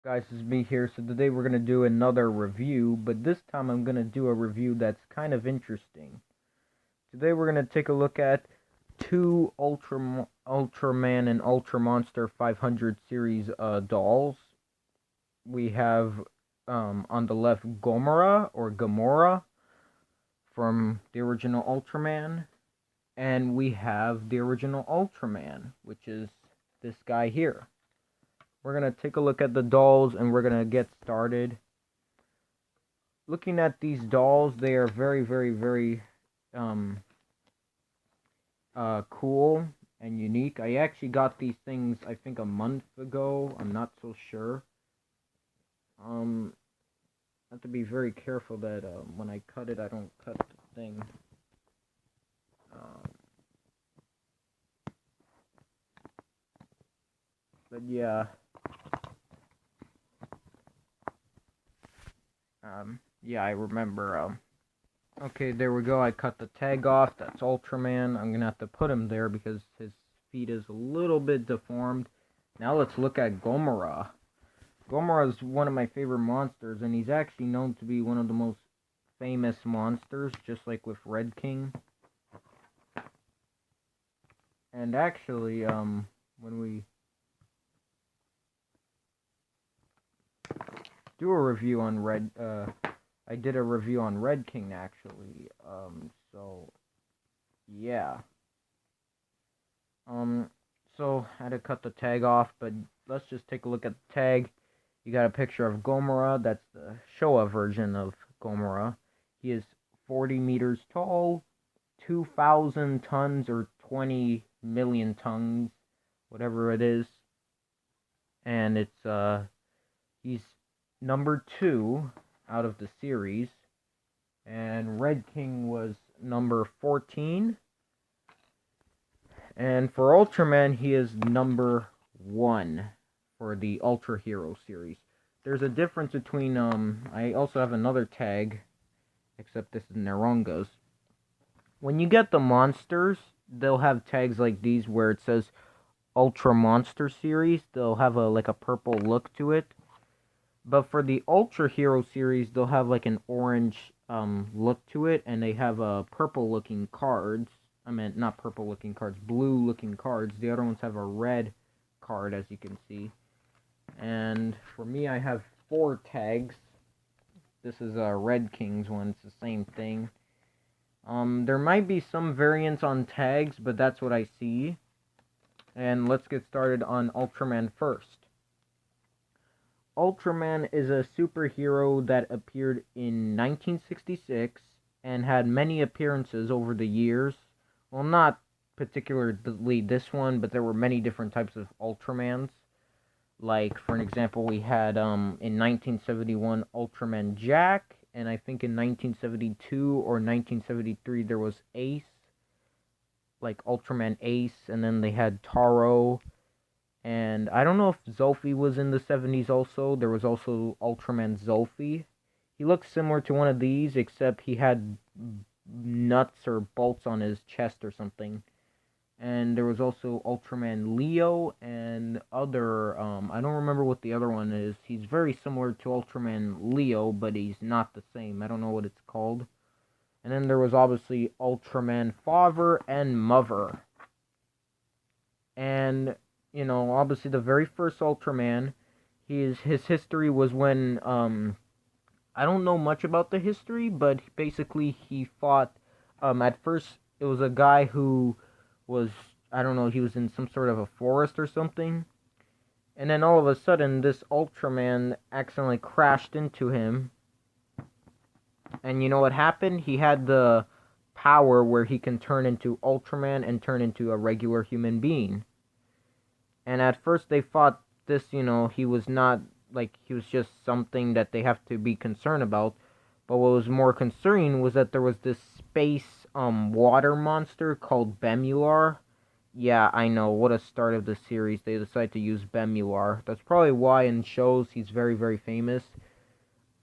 Guys, it's me here. So today we're going to do another review, but this time I'm going to do a review that's kind of interesting. Today we're going to take a look at two Ultraman and Ultra Monster 500 series dolls. We have on the left Gomorrah from the original Ultraman, and we have the original Ultraman, which is this guy here. We're going to take a look at the dolls and we're going to get started. Looking at these dolls, they are very um, cool and unique. I actually got these things, I think, a month ago. I'm not so sure. I have to be very careful that when I cut it, I don't cut the thing. But yeah. Yeah, I remember. Okay, there we go. I cut the tag off. That's Ultraman. I'm gonna have to put him there because his feet is a little bit deformed. Now let's look at Gomorrah. Gomorrah is one of my favorite monsters, and he's actually known to be one of the most famous monsters, just like with Red King. And actually, when we do a review on I did a review on Red King actually. So yeah. So I had to cut the tag off, but let's just take a look at the tag. You got a picture of Gomorrah. That's the Showa version of Gomorrah. He is 40 meters tall, 2,000 tons or 20 million tons, whatever it is. And he's number 2 out of the series. And Red King was number 14. And for Ultraman, he is number 1 for the Ultra Hero series. There's a difference between, I also have another tag, except this is Naronga's. When you get the monsters, they'll have tags like these where it says Ultra Monster series. They'll have like a purple look to it. But for the Ultra Hero series, they'll have like an orange look to it, and they have purple looking cards. I meant not purple looking cards, blue looking cards. The other ones have a red card, as you can see. And for me, I have 4 tags. This is Red King's one. It's the same thing. There might be some variants on tags, but that's what I see. And let's get started on Ultraman first. Ultraman is a superhero that appeared in 1966 and had many appearances over the years. Well, not particularly this one, but there were many different types of Ultramans. Like, for an example, we had in 1971 Ultraman Jack, and I think in 1972 or 1973 there was Ace, like Ultraman Ace, and then they had Taro. And I don't know if Zolfi was in the 70s also. There was also Ultraman Zolfi. He looked similar to one of these, except he had nuts or bolts on his chest or something. And there was also Ultraman Leo and other, I don't remember what the other one is. He's very similar to Ultraman Leo, but he's not the same. I don't know what it's called. And then there was obviously Ultraman Father and Mother. And obviously the very first Ultraman, his history was when, I don't know much about the history, but basically he fought, at first it was a guy who was, I don't know, he was in some sort of a forest or something, and then all of a sudden this Ultraman accidentally crashed into him, and you know what happened? He had the power where he can turn into Ultraman and turn into a regular human being. And at first they thought this, he was not, like, he was just something that they have to be concerned about. But what was more concerning was that there was this space, water monster called Bemular. Yeah, I know, what a start of the series. They decided to use Bemular. That's probably why in shows he's very famous.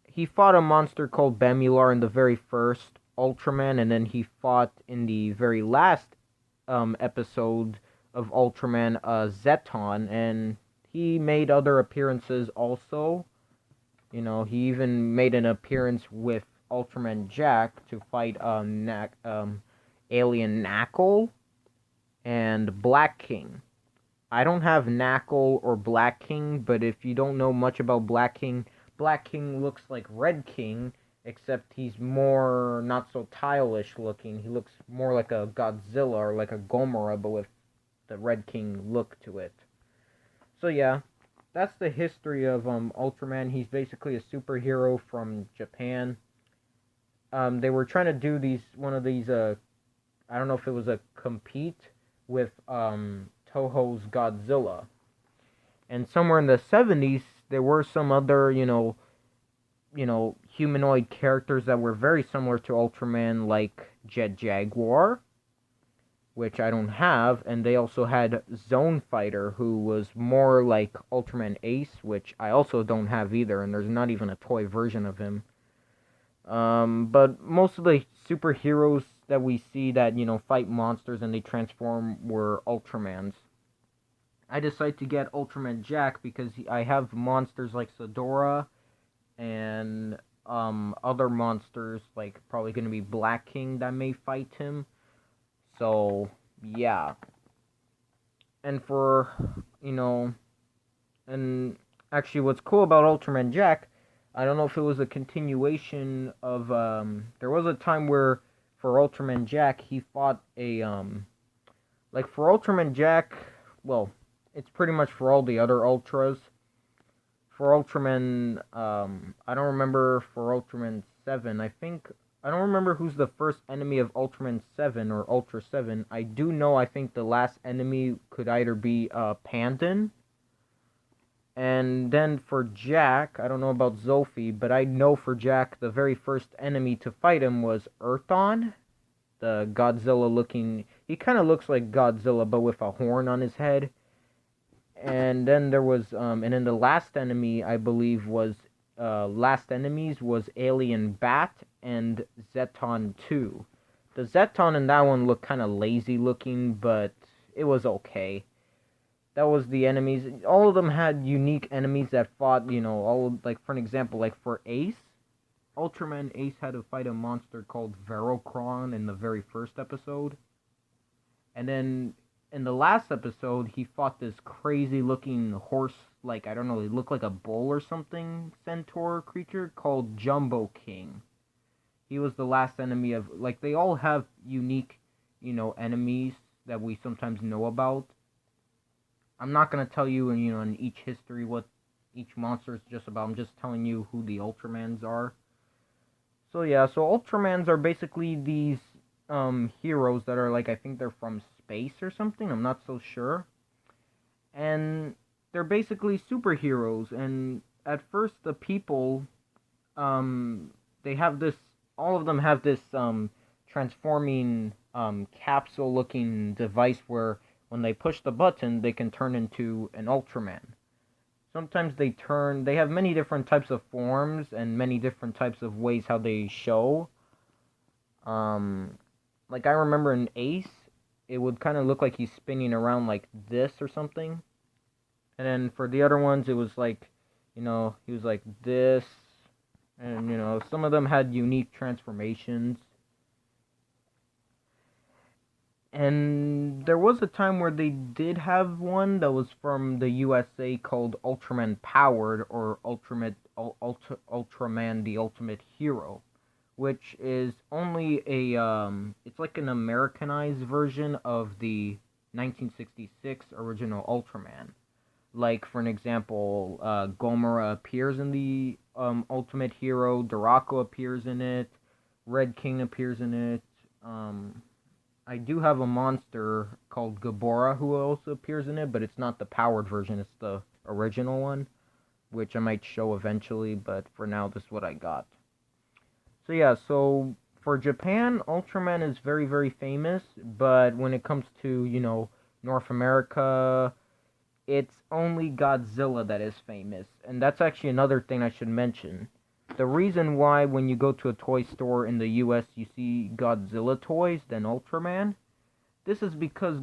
He fought a monster called Bemular in the very first Ultraman, and then he fought in the very last episode of Ultraman Zeton, and he made other appearances also. You know, he even made an appearance with Ultraman Jack to fight Alien Knuckle and Black King. I don't have Knuckle or Black King, but if you don't know much about Black King looks like Red King, except he's more not so stylish looking. He looks more like a Godzilla or like a Gomorrah, but with the Red King look to it. So yeah, that's the history of Ultraman. He's basically a superhero from Japan. They were trying to do one of these I don't know if it was a compete with Toho's Godzilla. And somewhere in the 70s there were some other, humanoid characters that were very similar to Ultraman, like Jet Jaguar, which I don't have, and they also had Zone Fighter, who was more like Ultraman Ace, which I also don't have either, and there's not even a toy version of him. But most of the superheroes that we see that, fight monsters and they transform were Ultramans. I decided to get Ultraman Jack because I have monsters like Sedora and other monsters, like probably going to be Black King that may fight him. So, yeah. And and actually what's cool about Ultraman Jack, I don't know if it was a continuation of, there was a time where for Ultraman Jack, he fought like for Ultraman Jack, well, it's pretty much for all the other Ultras. For Ultraman, I don't remember for Ultraman 7, I don't remember who's the first enemy of Ultraman 7 or Ultra 7. I do know I think the last enemy could either be Pandan. And then for Jack, I don't know about Zolfi, but I know for Jack the very first enemy to fight him was Earthon. The Godzilla looking... He kind of looks like Godzilla but with a horn on his head. And then there was... and then the last enemy, I believe, was... last enemies was Alien Bat and Zeton 2. The Zeton in that one looked kind of lazy looking, but it was okay. That was the enemies. All of them had unique enemies that fought, like for an example, like for Ace, Ultraman Ace had to fight a monster called Verocron in the very first episode. And then in the last episode, he fought this crazy looking horse, like, I don't know, it looked like a bull or something, centaur creature called Jumbo King. He was the last enemy of, like, they all have unique, enemies that we sometimes know about. I'm not going to tell you, in each history what each monster is just about. I'm just telling you who the Ultramans are. So yeah, so Ultramans are basically these heroes that are like, I think they're from space or something. I'm not so sure. And they're basically superheroes. And at first the people, they have this, all of them have this transforming capsule looking device where when they push the button, they can turn into an Ultraman. Sometimes they have many different types of forms and many different types of ways how they show. Like I remember in Ace, it would kind of look like he's spinning around like this or something. And then for the other ones, it was like, he was like this. And, some of them had unique transformations. And there was a time where they did have one that was from the USA called Ultraman Powered, or Ultraman the Ultimate Hero, which is only it's like an Americanized version of the 1966 original Ultraman. Like, for an example, Gomorrah appears in the Ultimate Hero, Durako appears in it, Red King appears in it, I do have a monster called Gomorrah who also appears in it, but it's not the powered version, it's the original one, which I might show eventually, but for now, this is what I got. So yeah, so for Japan, Ultraman is very, very famous, but when it comes to, North America, it's only Godzilla that is famous, and that's actually another thing I should mention. The reason why when you go to a toy store in the US you see Godzilla toys than Ultraman, this is because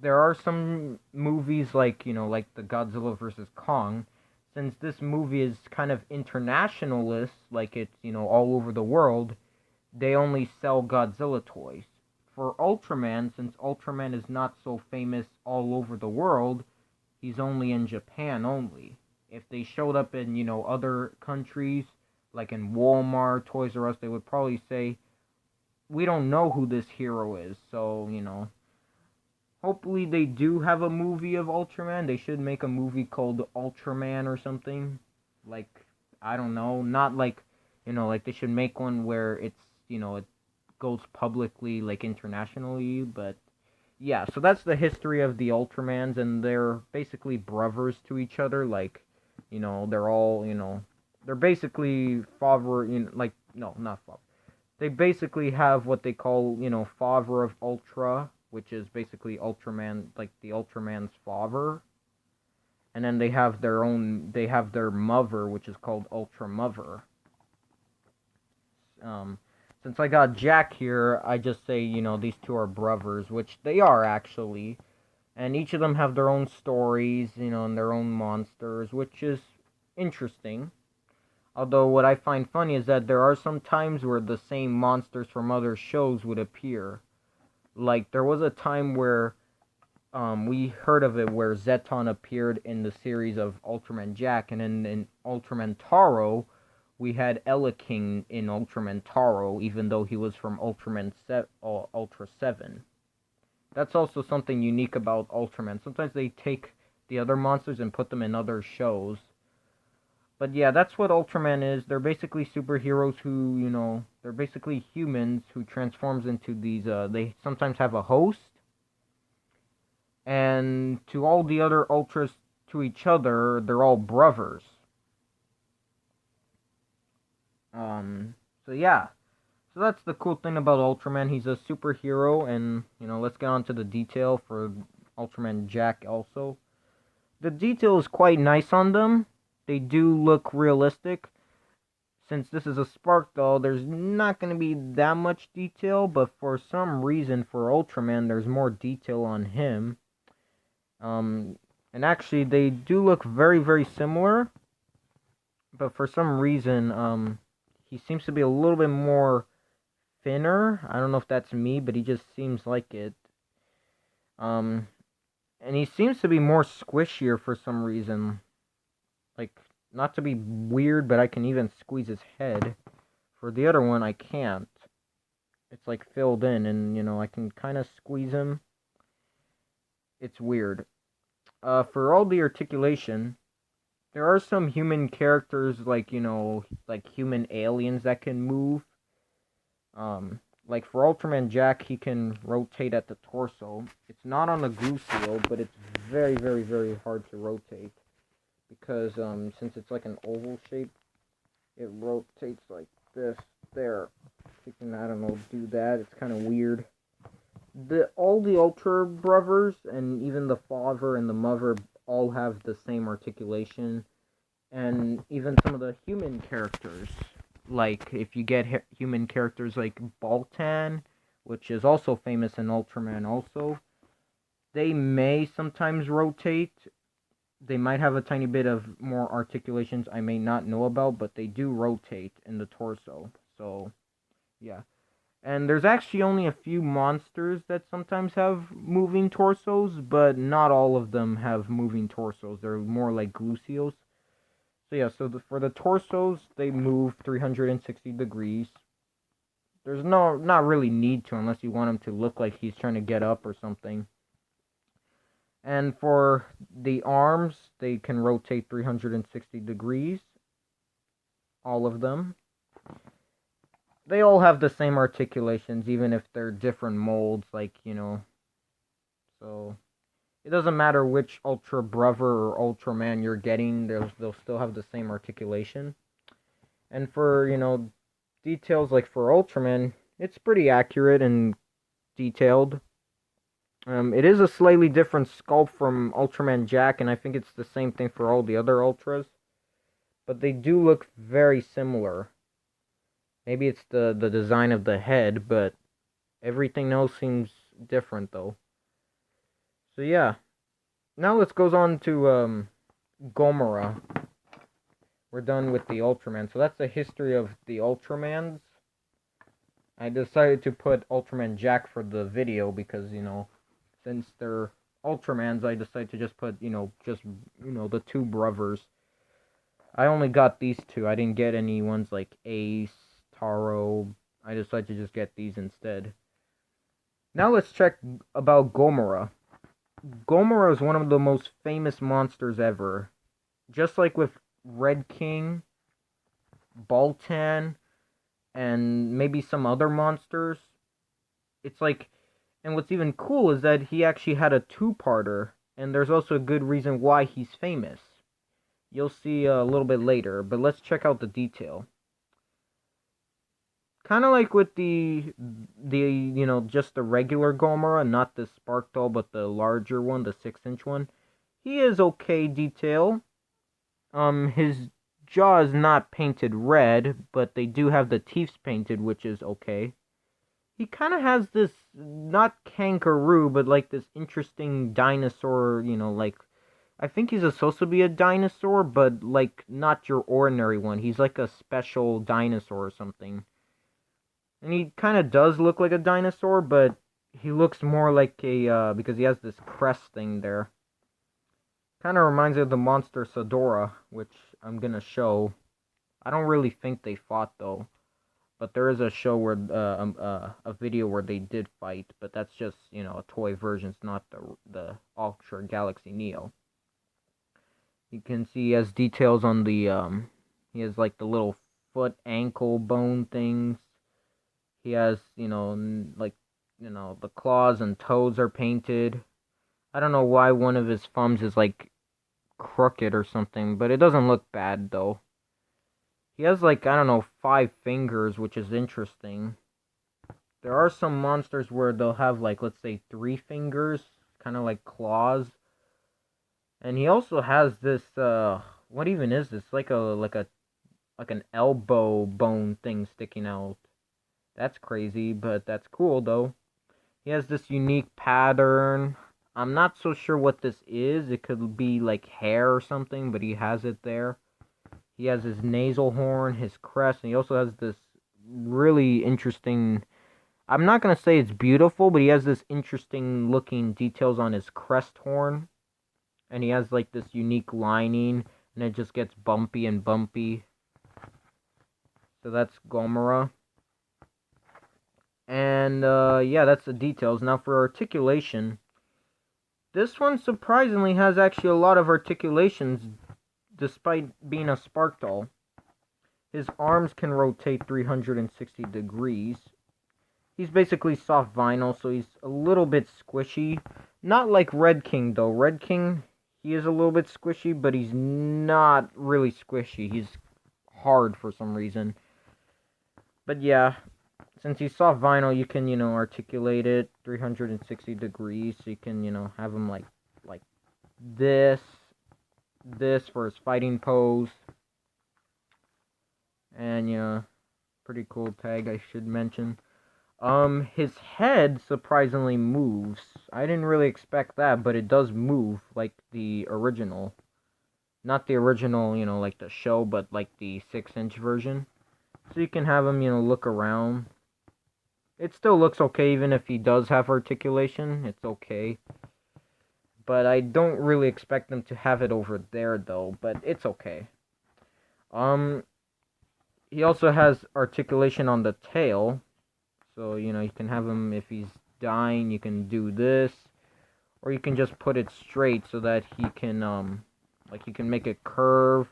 there are some movies like, like the Godzilla versus Kong. Since this movie is kind of internationalist, like it's, all over the world, they only sell Godzilla toys. For Ultraman, since Ultraman is not so famous all over the world, he's only in Japan only. If they showed up in, other countries, like in Walmart, Toys R Us, they would probably say, we don't know who this hero is. So, hopefully they do have a movie of Ultraman. They should make a movie called Ultraman or something. Like, I don't know, not like, like they should make one where it's, it goes publicly, like internationally, but yeah, so that's the history of the Ultramans, and they're basically brothers to each other, like, they're all, they're basically father, like, no, not father. They basically have what they call, father of Ultra, which is basically Ultraman, like the Ultraman's father. And then they have their mother, which is called Ultra Mother. Um, since I got Jack here, I just say, these two are brothers, which they are actually. And each of them have their own stories, and their own monsters, which is interesting. Although what I find funny is that there are some times where the same monsters from other shows would appear. Like, there was a time where we heard of it where Zeton appeared in the series of Ultraman Jack, and in Ultraman Taro, we had King in Ultraman Taro, even though he was from Ultra 7. That's also something unique about Ultraman. Sometimes they take the other monsters and put them in other shows. But yeah, that's what Ultraman is. They're basically superheroes who, they're basically humans who transforms into these, they sometimes have a host. And to all the other Ultras to each other, they're all brothers. So yeah. So that's the cool thing about Ultraman. He's a superhero, and, let's get on to the detail for Ultraman Jack also. The detail is quite nice on them. They do look realistic. Since this is a Spark doll, there's not going to be that much detail, but for some reason for Ultraman, there's more detail on him. And actually, they do look very, very similar, but for some reason, he seems to be a little bit more thinner. I don't know if that's me, but he just seems like it. And he seems to be more squishier for some reason. Like, not to be weird, but I can even squeeze his head. For the other one, I can't. It's like filled in, and, I can kind of squeeze him. It's weird. For all the articulation, there are some human characters, like, like human aliens that can move. Like for Ultraman Jack, he can rotate at the torso. It's not on the glue seal, but it's very, very, very hard to rotate. Because, since it's like an oval shape, it rotates like this, there. You can, I don't know, do that. It's kind of weird. All the Ultra brothers, and even the father and the mother, all have the same articulation. And even some of the human characters, like if you get human characters like Baltan, which is also famous in Ultraman also, they may sometimes rotate. They might have a tiny bit of more articulations I may not know about, but they do rotate in the torso. So, yeah. And there's actually only a few monsters that sometimes have moving torsos, but not all of them have moving torsos. They're more like glue seals. So yeah, for the torsos, they move 360 degrees. There's not really need to unless you want him to look like he's trying to get up or something. And for the arms, they can rotate 360 degrees. All of them. They all have the same articulations, even if they're different molds, like, So, it doesn't matter which Ultra Brother or Ultraman you're getting, they'll still have the same articulation. And for, details like for Ultraman, it's pretty accurate and detailed. It is a slightly different sculpt from Ultraman Jack, and I think it's the same thing for all the other Ultras. But they do look very similar. Maybe it's the design of the head, but everything else seems different, though. So yeah, now let's goes on to Gomorrah. We're done with the Ultraman. So that's the history of the Ultramans. I decided to put Ultraman Jack for the video because, since they're Ultramans, I decided to just put, the two brothers. I only got these two. I didn't get any ones like Ace, Taro. I decided to just get these instead. Now let's check about Gomorrah. Gomorrah is one of the most famous monsters ever. Just like with Red King, Baltan, and maybe some other monsters. It's like, and what's even cool is that he actually had a two-parter, and there's also a good reason why he's famous. You'll see a little bit later, but let's check out the detail. Kind of like with just the regular Gomorrah, not the Spark Doll, but the larger one, the 6-inch one. He is okay detail. His jaw is not painted red, but they do have the teeth painted, which is okay. He kind of has this, not kangaroo, but like this interesting dinosaur, like, I think he's supposed to be a dinosaur, but like not your ordinary one. He's like a special dinosaur or something. And he kind of does look like a dinosaur, but he looks more like a, because he has this crest thing there. Kind of reminds me of the monster Sedora, which I'm gonna show. I don't really think they fought though, but there is a show where a video where they did fight, but that's just a toy version. It's not the Ultra Galaxy Neo. You can see he has details on the he has like the little foot ankle bone things. He has the claws and toes are painted. I don't know why one of his thumbs is like crooked or something, but it doesn't look bad though. He has like, I don't know, 5 fingers, which is interesting. There are some monsters where they'll have like, let's say 3 fingers, kind of like claws. And he also has this what even is this? Like an elbow bone thing sticking out. That's crazy, but that's cool though. He has this unique pattern. I'm not so sure what this is. It could be like hair or something, but he has it there. He has his nasal horn, his crest, and he also has this really interesting... I'm not going to say it's beautiful, but he has this interesting looking details on his crest horn. And he has like this unique lining, and it just gets bumpy and bumpy. So that's Gomorrah. And yeah, that's the details. Now for articulation, this one surprisingly has actually a lot of articulations despite being a spark doll. His arms can rotate 360 degrees. He's basically soft vinyl, so he's a little bit squishy. Not like Red King though. Red King, he is a little bit squishy, but he's not really squishy. He's hard for some reason. But yeah, since he's soft vinyl, you can, articulate it 360 degrees. So you can, have him like this for his fighting pose. And yeah, pretty cool tag I should mention. His head surprisingly moves. I didn't really expect that, but it does move like the original. Not the original, like the show, but like the 6-inch version. So you can have him, look around. It still looks okay even if he does have articulation. It's okay. But I don't really expect them to have it over there though, but it's okay. He also has articulation on the tail. So, you can have him, if he's dying, you can do this. Or you can just put it straight so that he can, like you can make it curve.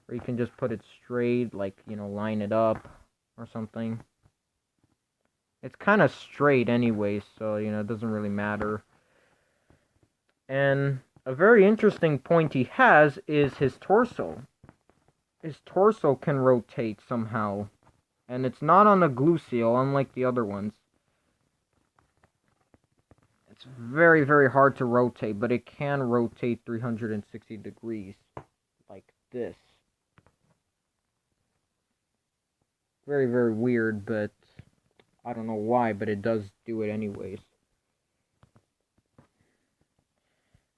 Or you can just put it straight, like, line it up or something. It's kind of straight anyway, so, it doesn't really matter. And a very interesting point he has is his torso. His torso can rotate somehow. And it's not on a glue seal, unlike the other ones. It's very, very hard to rotate, but it can rotate 360 degrees. Like this. Very, very weird, but I don't know why, but it does do it anyways.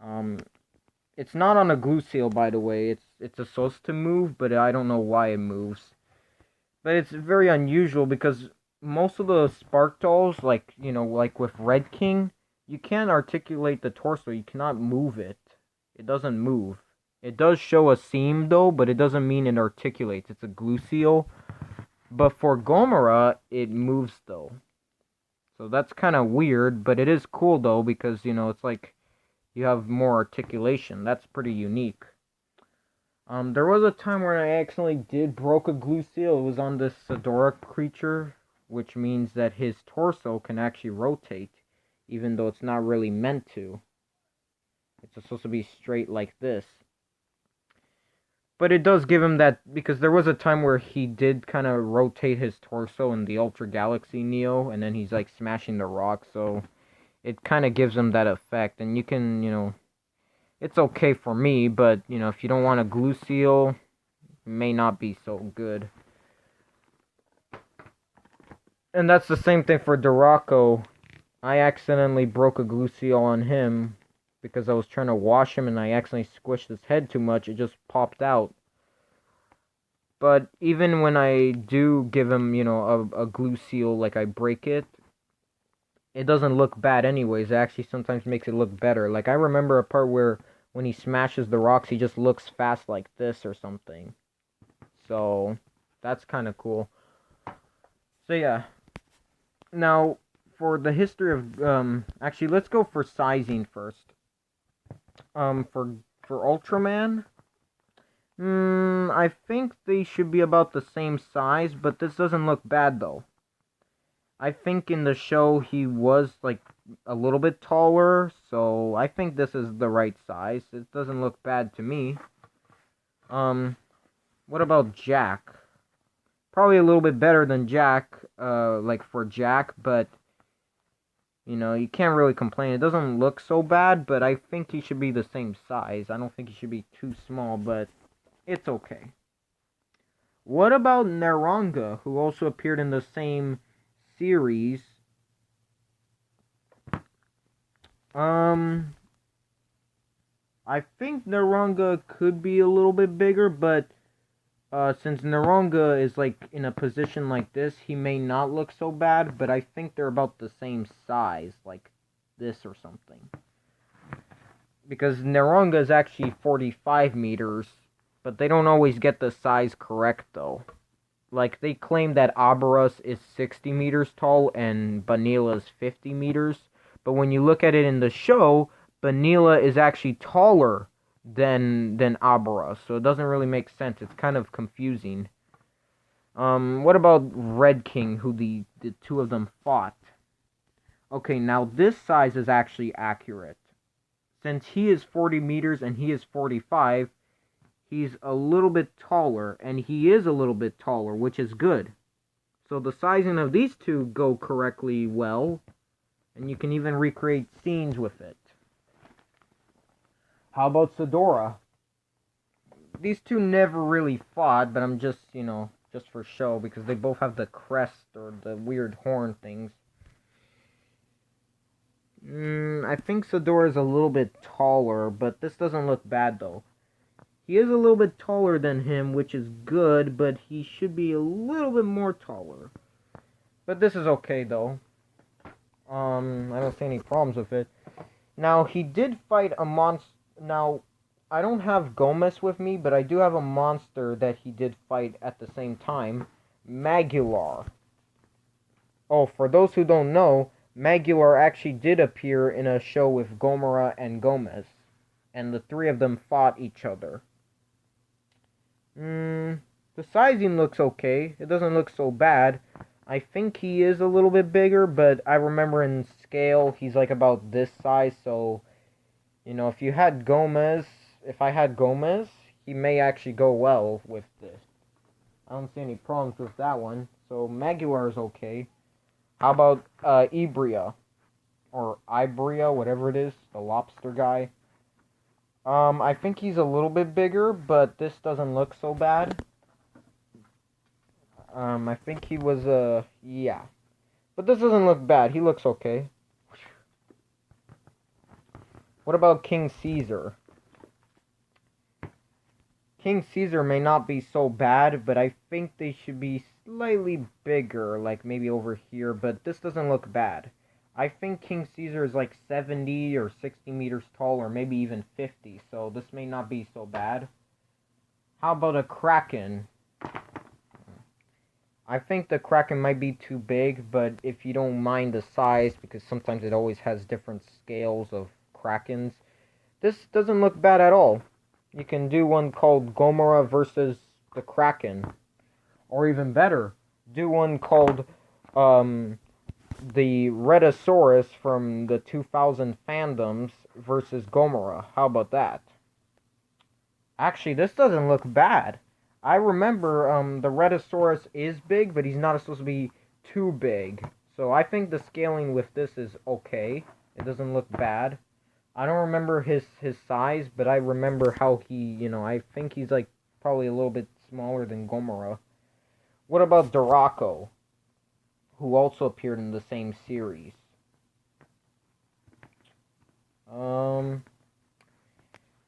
Um, it's not on a glue seal, by the way. It's supposed to move, but I don't know why it moves. But it's very unusual because most of the Spark dolls, like, like with Red King, you can't articulate the torso. You cannot move it. It doesn't move. It does show a seam, though, but it doesn't mean it articulates. It's a glue seal. But for Gomorrah, it moves, though. So that's kind of weird, but it is cool, though, because, it's like you have more articulation. That's pretty unique. There was a time where I accidentally did broke a glue seal. It was on this Sedora creature, which means that his torso can actually rotate, even though it's not really meant to. It's supposed to be straight like this. But it does give him that, because there was a time where he did kind of rotate his torso in the Ultra Galaxy Neo, and then he's like smashing the rock, so it kind of gives him that effect. And you can, it's okay for me, but, if you don't want a glue seal, it may not be so good. And that's the same thing for Duraco. I accidentally broke a glue seal on him because I was trying to wash him and I accidentally squished his head too much. It just popped out. But even when I do give him, a glue seal, like I break it, it doesn't look bad anyways. It actually sometimes makes it look better. Like, I remember a part where when he smashes the rocks, he just looks fast like this or something. So, that's kind of cool. So, yeah. Now, for the history of, actually, let's go for sizing first. For Ultraman, I think they should be about the same size, but this doesn't look bad, though. I think in the show he was, like, a little bit taller, so I think this is the right size. It doesn't look bad to me. What about Jack? Probably a little bit better than Jack, like, for Jack, but, you can't really complain. It doesn't look so bad, but I think he should be the same size. I don't think he should be too small, but it's okay. What about Naronga, who also appeared in the same series? I think Naronga could be a little bit bigger, but since Naronga is like in a position like this, he may not look so bad, but I think they're about the same size, like this or something. Because Naronga is actually 45 meters, but they don't always get the size correct, though. Like, they claim that Abaros is 60 meters tall and Banila is 50 meters, but when you look at it in the show, Banila is actually taller than Abaros, so it doesn't really make sense. It's kind of confusing. What about Red King, who the two of them fought? Okay, now this size is actually accurate. Since he is 40 meters and he is 45, he's a little bit taller, and he is a little bit taller, which is good. So the sizing of these two go correctly well, and you can even recreate scenes with it. How about Sedora? These two never really fought, but I'm just, just for show, because they both have the crest or the weird horn things. I think Sedora is a little bit taller, but this doesn't look bad, though. He is a little bit taller than him, which is good, but he should be a little bit more taller. But this is okay, though. I don't see any problems with it. Now, he did fight a monster. Now, I don't have Gomez with me, but I do have a monster that he did fight at the same time. Magular. Oh, for those who don't know, Magular actually did appear in a show with Gomorrah and Gomez. And the three of them fought each other. The sizing looks okay. It doesn't look so bad. I think he is a little bit bigger, but I remember in scale, he's like about this size, so, if you had Gomez, if I had Gomez, he may actually go well with this. I don't see any problems with that one, so Magular is okay. How about, Ibria, or Ibria, whatever it is, the lobster guy. I think he's a little bit bigger, but this doesn't look so bad. I think he was, yeah. But this doesn't look bad. He looks okay. What about King Caesar? King Caesar may not be so bad, but I think they should be slightly bigger, like maybe over here, but this doesn't look bad. I think King Caesar is like 70 or 60 meters tall, or maybe even 50, so this may not be so bad. How about a Kraken? I think the Kraken might be too big, but if you don't mind the size, because sometimes it always has different scales of Krakens, this doesn't look bad at all. You can do one called Gomorrah versus the Kraken. Or even better, do one called the Rhedosaurus from the 2000 fandoms versus Gomorrah. How about that? Actually, this doesn't look bad. I remember the Rhedosaurus is big, but he's not supposed to be too big. So I think the scaling with this is okay. It doesn't look bad. I don't remember his size, but I remember how he, I think he's like probably a little bit smaller than Gomorrah. What about Duraco, who also appeared in the same series?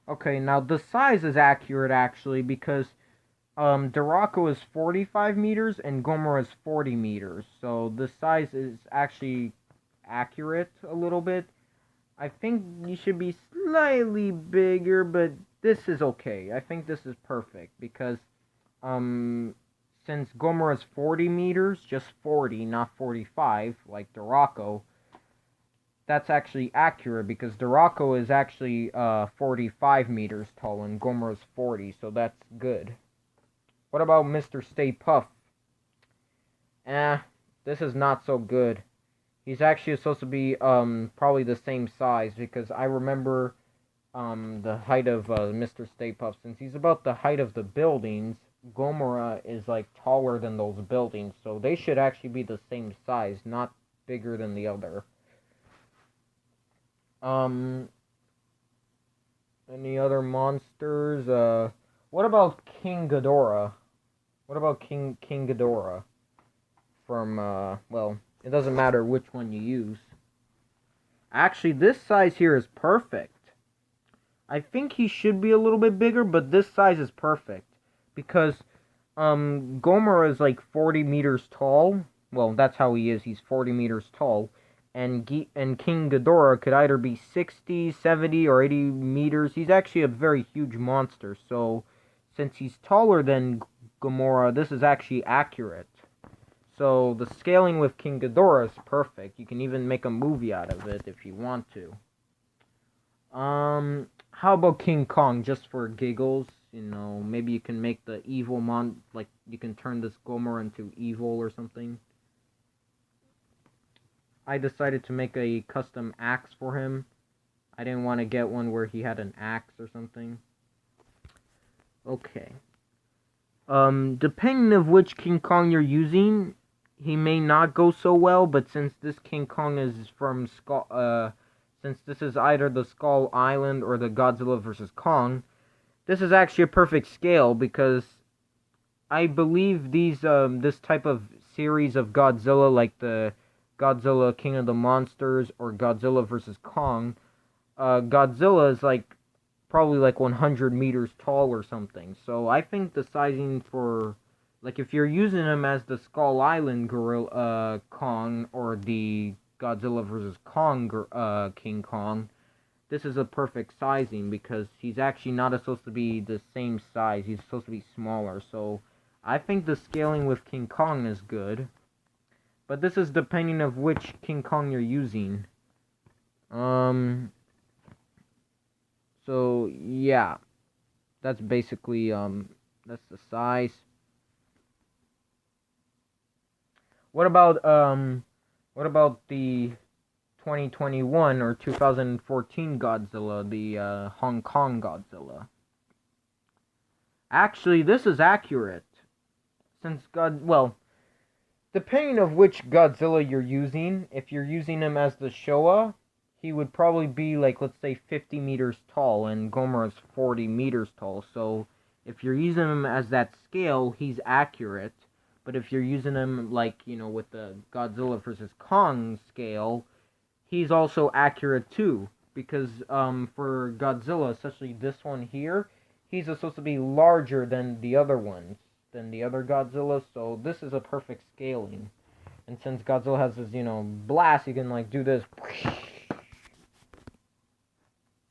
Okay, now the size is accurate actually because Duraco is 45 meters and Gomorrah is 40 meters. So the size is actually accurate a little bit. I think you should be slightly bigger, but this is okay. I think this is perfect because since Gomorrah is 40 meters, just 40, not 45, like Duraco, that's actually accurate because Duraco is actually 45 meters tall and Gomorrah is 40, so that's good. What about Mr. Stay Puft? This is not so good. He's actually supposed to be probably the same size because I remember the height of Mr. Stay Puft. Since he's about the height of the buildings, Gomorrah is like taller than those buildings, so they should actually be the same size, not bigger than the other. Any other monsters? What about King Ghidorah? What about King Ghidorah? From well, it doesn't matter which one you use. Actually, this size here is perfect. I think he should be a little bit bigger, but this size is perfect because Gomorrah is like 40 meters tall. Well, that's how he is. He's 40 meters tall. And King Ghidorah could either be 60, 70, or 80 meters. He's actually a very huge monster. So, since he's taller than Gomorrah, this is actually accurate. So, the scaling with King Ghidorah is perfect. You can even make a movie out of it if you want to. How about King Kong, just for giggles? Maybe you can make the evil like, you can turn this Gomorrah into evil or something. I decided to make a custom axe for him. I didn't want to get one where he had an axe or something. Okay. Depending of which King Kong you're using, he may not go so well, but since this King Kong is from since this is either the Skull Island or the Godzilla vs. Kong, this is actually a perfect scale because I believe this type of series of Godzilla, like the Godzilla King of the Monsters or Godzilla vs. Kong, Godzilla is like probably like 100 meters tall or something. So I think the sizing for, like, if you're using him as the Skull Island Gorilla Kong or the Godzilla vs. Kong King Kong, this is a perfect sizing because he's actually not supposed to be the same size. He's supposed to be smaller. So I think the scaling with King Kong is good. But this is depending of which King Kong you're using. So yeah, that's basically that's the size. What about the 2021 or 2014 Godzilla, the Hong Kong Godzilla? Actually, this is accurate. Since depending of which Godzilla you're using, if you're using him as the Showa, he would probably be like, let's say 50 meters tall, and Gomorrah is 40 meters tall. So if you're using him as that scale, he's accurate. But if you're using him like, with the Godzilla vs. Kong scale, he's also accurate too. because for Godzilla, especially this one here, he's supposed to be larger than the other ones, than the other Godzilla. So this is a perfect scaling. And since Godzilla has this, blast, you can like do this.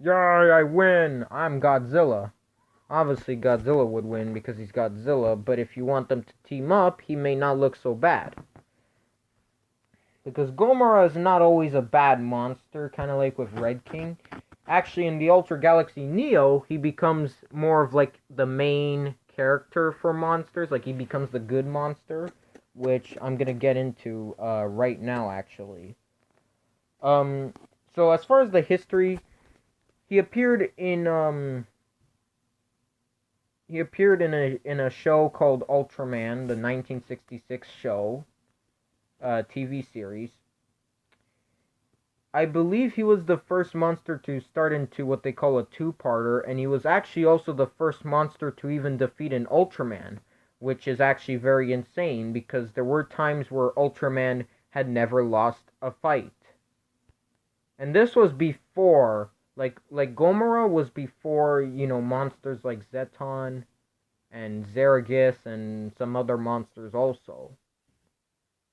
Yay! I win. I'm Godzilla. Obviously, Godzilla would win because he's Godzilla. But if you want them to team up, he may not look so bad. Because Gomorrah is not always a bad monster, kind of like with Red King. Actually, in the Ultra Galaxy Neo, he becomes more of like the main character for monsters. Like, he becomes the good monster, which I'm going to get into right now, actually. So as far as the history, he appeared in a show called Ultraman, the 1966 show. TV series. I believe he was the first monster to start into what they call a two-parter, and he was actually also the first monster to even defeat an Ultraman, which is actually very insane because there were times where Ultraman had never lost a fight. And this was before, like Gomorrah was before, monsters like Zeton and Zeragus and some other monsters also.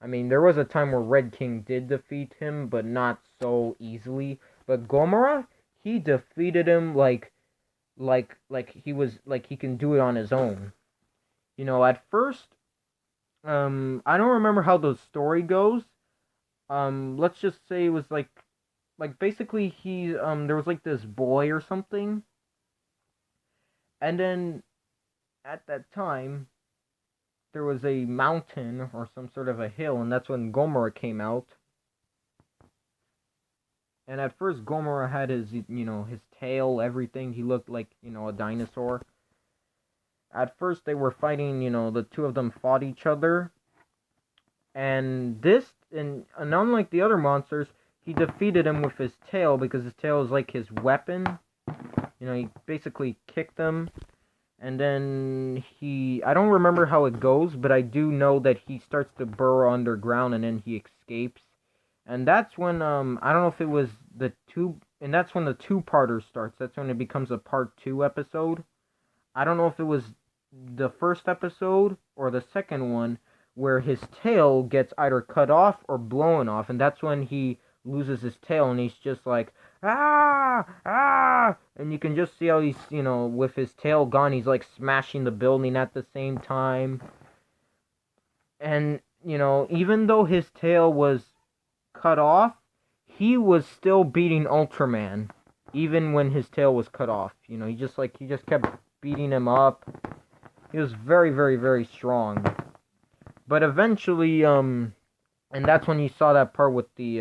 I mean, there was a time where Red King did defeat him, but not so easily. But Gomorrah, he defeated him like he was, like he can do it on his own. At first, I don't remember how the story goes. Let's just say it was like basically he, there was like this boy or something. And then, at that time, there was a mountain or some sort of a hill, and that's when Gomorrah came out. And at first, Gomorrah had his, his tail, everything. He looked like, a dinosaur. At first, they were fighting, the two of them fought each other. And unlike the other monsters, he defeated him with his tail, because his tail is like his weapon. He basically kicked them. And then I don't remember how it goes, but I do know that he starts to burrow underground and then he escapes. And that's when, I don't know if it was and that's when the two-parter starts. That's when it becomes a part 2 episode. I don't know if it was the first episode or the second one where his tail gets either cut off or blown off. And that's when he loses his tail and he's just like, ah, and you can just see how he's, with his tail gone, he's like smashing the building at the same time. And, even though his tail was cut off, he was still beating Ultraman, even when his tail was cut off. He just kept beating him up. He was very, very, very strong. But eventually, and that's when you saw that part with the,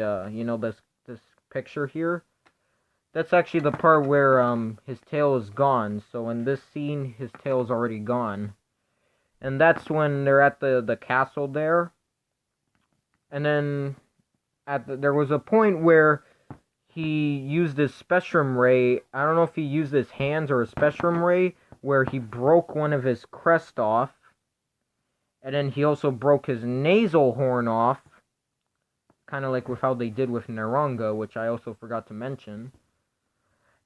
this picture here. That's actually the part where his tail is gone. So in this scene, his tail is already gone. And that's when they're at the castle there. And then there was a point where he used his Spectrum Ray. I don't know if he used his hands or a Spectrum Ray, where he broke one of his crest off. And then he also broke his nasal horn off. Kind of like with how they did with Naronga, which I also forgot to mention.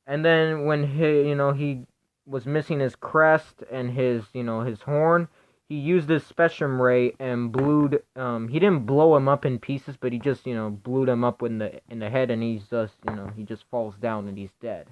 And then when he was missing his crest and his horn, he used his Spectrum Ray and he didn't blow him up in pieces, but he just, blew him up in the head, and he's just, he just falls down and he's dead.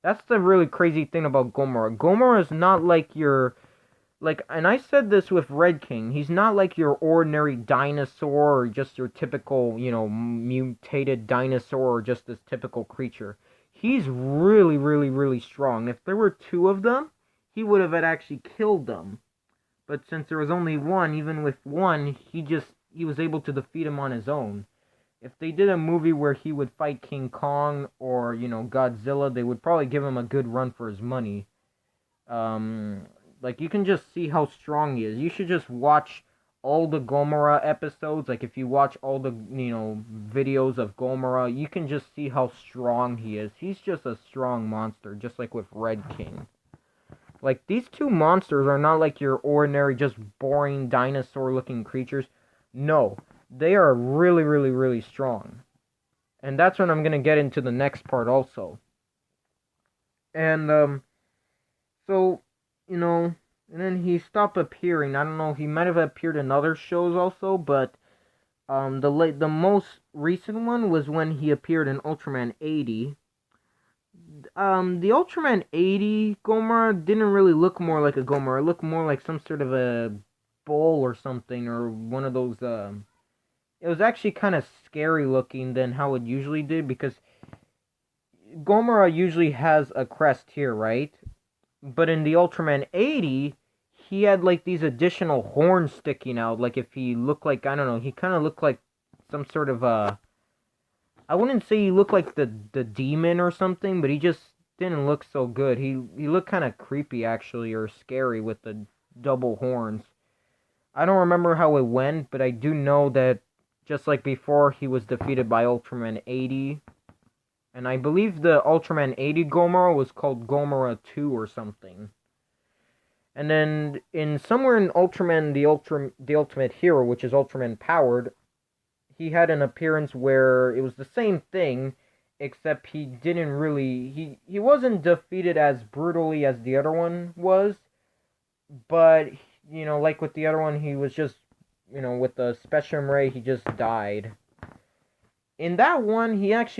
That's the really crazy thing about Gomorrah. Gomorrah is not like and I said this with Red King, he's not like your ordinary dinosaur or just your typical, mutated dinosaur or just this typical creature. He's really, really, really strong. If there were 2 of them, he would have actually killed them. But since there was only one, even with one, he was able to defeat him on his own. If they did a movie where he would fight King Kong or, Godzilla, they would probably give him a good run for his money. You can just see how strong he is. You should just watch all the Gomorrah episodes. Like, if you watch all the, videos of Gomorrah, you can just see how strong he is. He's just a strong monster, just like with Red King. Like, these 2 monsters are not like your ordinary, just boring dinosaur-looking creatures. No, they are really, really, really strong. And that's when I'm gonna get into the next part also. And so you know, and then he stopped appearing. I don't know. He might have appeared in other shows also, but the most recent one was when he appeared in Ultraman 80. The Ultraman 80 Gomorrah didn't really look more like a Gomorrah. It looked more like some sort of a bull or something, or one of those. It was actually kind of scary looking than how it usually did, because Gomorrah usually has a crest here, right? But in the Ultraman 80, he had like these additional horns sticking out. Like if he looked like, I don't know, he kind of looked like some sort of I wouldn't say he looked like the demon or something, but he just didn't look so good. He looked kind of creepy actually, or scary with the double horns. I don't remember how it went, but I do know that just like before, he was defeated by Ultraman 80. And I believe the Ultraman 80 Gomorrah was called Gomorrah 2 or something. And then in somewhere in Ultraman the Ultimate Hero, which is Ultraman Powered, he had an appearance where it was the same thing, except he didn't really he wasn't defeated as brutally as the other one was, but like with the other one, he was just with the Spectrum Ray, he just died. In that one, he actually